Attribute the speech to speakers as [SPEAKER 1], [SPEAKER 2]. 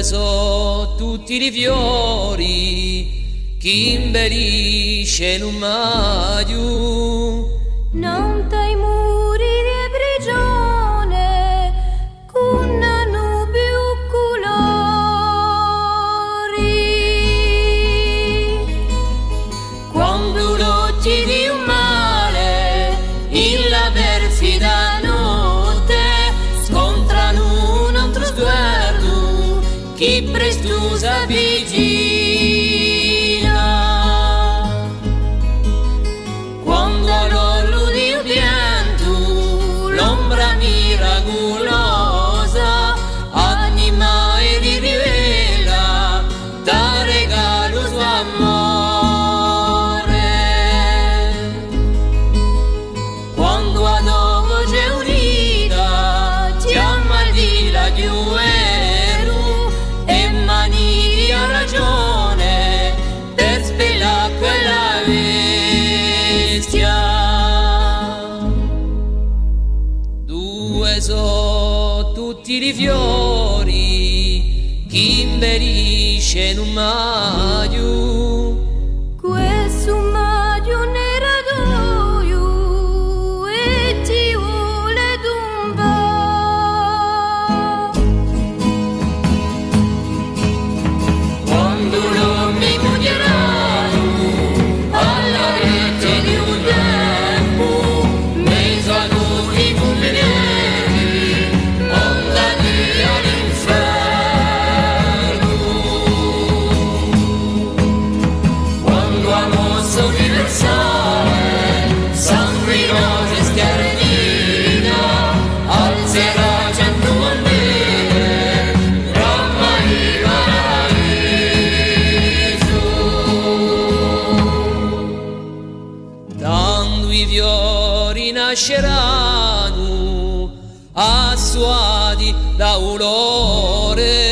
[SPEAKER 1] so tutti i fiori che imbellisce in un maio.
[SPEAKER 2] Non tai muri di prigione con nubi colori.
[SPEAKER 1] Quando l'occhi di un male in la perfida notte scontrano un altro sguardo che presto s'avvicina. Quando l'ollo di un pianto l'ombra miracolosa anima e li rivela da regalo suo amore. Quando a voce unita chiama di la chiuero e mani a ragione per spelare quella bestia. Due so tutti i fiori che imbellisce in un maio.
[SPEAKER 2] Questo maio neratoio e ti vuole tomba.
[SPEAKER 1] Quando non mi mugieranno alla rete di un tempo, mezzo a tutti i fulminati, onda di all'inferno. Quando a mosso universale, sangue rose schiarenina, alzerà 100 bandere, ramma di paradiso. Quando i fiori nasceranno, assuati da olore,